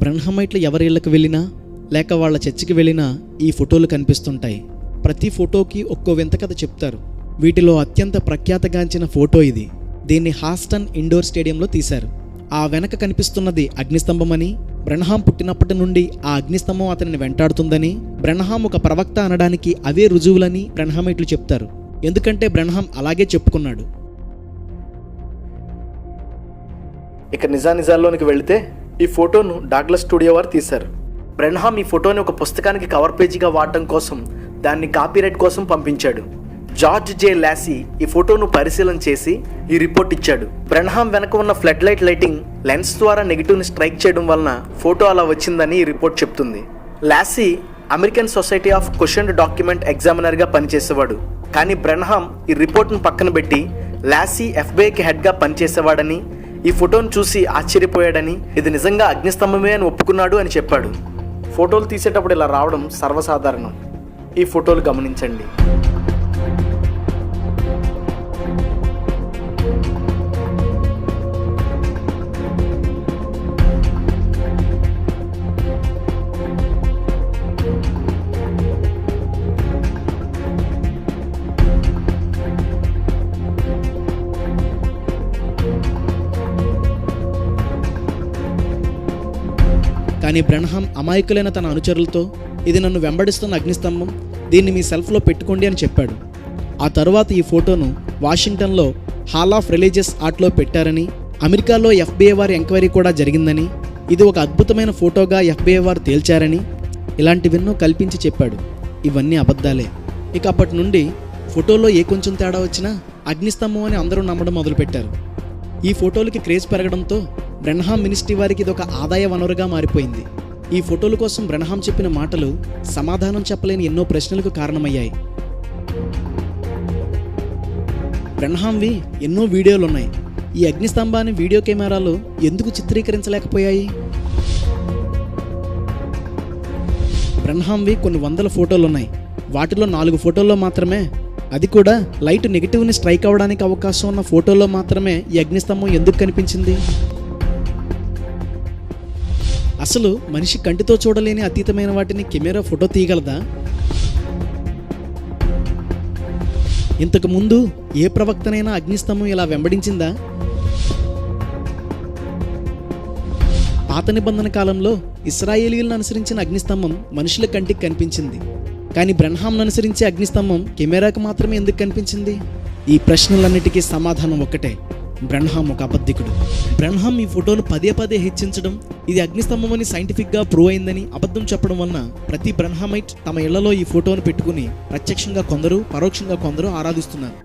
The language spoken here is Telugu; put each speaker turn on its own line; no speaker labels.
బ్రన్హామైట్లు ఎవరి ఇళ్ళకి వెళ్ళినా లేక వాళ్ళ చర్చికి వెళ్ళినా ఈ ఫోటోలు కనిపిస్తుంటాయి. ప్రతి ఫోటోకి ఒక్కో వింత కథ చెప్తారు. వీటిలో అత్యంత ప్రఖ్యాతగాంచిన ఫోటో ఇది. దీన్ని హాస్టన్ ఇండోర్ స్టేడియంలో తీశారు. ఆ వెనక కనిపిస్తున్నది అగ్నిస్తంభమని, బ్రన్హాం పుట్టినప్పటి నుండి ఆ అగ్నిస్తంభం అతనిని వెంటాడుతుందని, బ్రన్హాం ఒక ప్రవక్త అనడానికి అవే రుజువులని బ్రన్హామైట్లు చెప్తారు. ఎందుకంటే బ్రన్హాం అలాగే చెప్పుకున్నాడు.
ఇక నిజానిజాల్లోనికి వెళితే ఈ ఫోటోను డాగ్లస్ స్టూడియో వారు తీశారు. బ్రన్హాం ఈ ఫోటోని ఒక పుస్తకానికి కవర్ పేజీగా వాడటం కోసం దాన్ని కాపీరైట్ కోసం పంపించాడు. జార్జ్ జే లాసీ ఈ ఫోటోను పరిశీలన చేసి ఈ రిపోర్ట్ ఇచ్చాడు. బ్రన్హాం వెనక ఉన్న ఫ్లడ్ లైటింగ్ లెన్స్ ద్వారా నెగిటివ్ని స్ట్రైక్ చేయడం వలన ఫోటో అలా వచ్చిందని ఈ రిపోర్ట్ చెప్తుంది. లాసీ American society of question document ఎగ్జామినర్గా పనిచేసేవాడు. కానీ బ్రన్హాం ఈ రిపోర్ట్ను పక్కన పెట్టి లాసీ ఎఫ్బిఐకి హెడ్గా పనిచేసేవాడని, ఈ ఫోటోను చూసి ఆశ్చర్యపోయాడని, ఇది నిజంగా అగ్నిస్తంభమే అని ఒప్పుకున్నాడు అని చెప్పాడు. ఫోటోలు తీసేటప్పుడు ఇలా రావడం సర్వసాధారణం. ఈ ఫోటోలు గమనించండి.
కానీ బ్రన్హాం అమాయకులైన తన అనుచరులతో ఇది నన్ను వెంబడిస్తున్న అగ్నిస్తంభం, దీన్ని మీ సెల్ఫ్లో పెట్టుకోండి అని చెప్పాడు. ఆ తరువాత ఈ ఫోటోను వాషింగ్టన్లో హాల్ ఆఫ్ రిలీజియస్ ఆర్ట్లో పెట్టారని, అమెరికాలో ఎఫ్బిఐ వారి ఎంక్వైరీ కూడా జరిగిందని, ఇది ఒక అద్భుతమైన ఫోటోగా ఎఫ్బిఐ వారు తేల్చారని, ఇలాంటివెన్నో కల్పించి చెప్పాడు. ఇవన్నీ అబద్ధాలే. ఇక అప్పటి నుండి ఫోటోలో ఏ కొంచెం తేడా వచ్చినా అగ్నిస్తంభం అని అందరూ నమ్మడం మొదలుపెట్టారు. ఈ ఫోటోలకి క్రేజ్ పెరగడంతో బ్రన్హాం మినిస్ట్రీ వారికి ఇది ఒక ఆదాయ వనరుగా మారిపోయింది. ఈ ఫోటోల కోసం బ్రన్హాం చెప్పిన మాటలు సమాధానం చెప్పలేని ఎన్నో ప్రశ్నలకు కారణమయ్యాయి. బ్రన్హాంవి ఎన్నో వీడియోలున్నాయి. ఈ అగ్నిస్తంభాన్ని వీడియో కెమెరాలు ఎందుకు చిత్రీకరించలేకపోయాయి? బ్రన్హాంవి కొన్ని వందల ఫోటోలున్నాయి. వాటిలో 4 ఫోటోల్లో మాత్రమే, అది కూడా లైట్ నెగిటివ్ని స్ట్రైక్ అవ్వడానికి అవకాశం ఉన్న ఫోటోలో మాత్రమే ఈ అగ్నిస్తంభం ఎందుకు కనిపించింది? అసలు మనిషి కంటితో చూడలేని అతీతమైన వాటిని కెమెరా ఫోటో తీయగలదా? ఇంతకు ముందు ఏ ప్రవక్తనైనా అగ్నిస్తంభం ఇలా వెంబడించిందా? పాత నిబంధన కాలంలో ఇశ్రాయేలీయులను అనుసరించిన అగ్నిస్తంభం మనుషుల కంటికి కనిపించింది. కానీ బ్రన్హాంను అనుసరించే అగ్నిస్తంభం కెమెరాకు మాత్రమే ఎందుకు కనిపించింది? ఈ ప్రశ్నలన్నిటికీ సమాధానం ఒక్కటే: బ్రన్హాం ఒక అబద్ధికుడు. బ్రన్హాం ఈ ఫోటోను పదే పదే హెచ్చించడం, ఇది అగ్నిస్తంభం అని సైంటిఫిక్గా ప్రూవ్ అయిందని అబద్ధం చెప్పడం వలన ప్రతి బ్రన్హామైట్ తమ ఇళ్లలో ఈ ఫోటోను పెట్టుకుని ప్రత్యక్షంగా కొందరు, పరోక్షంగా కొందరు ఆరాధిస్తున్నారు.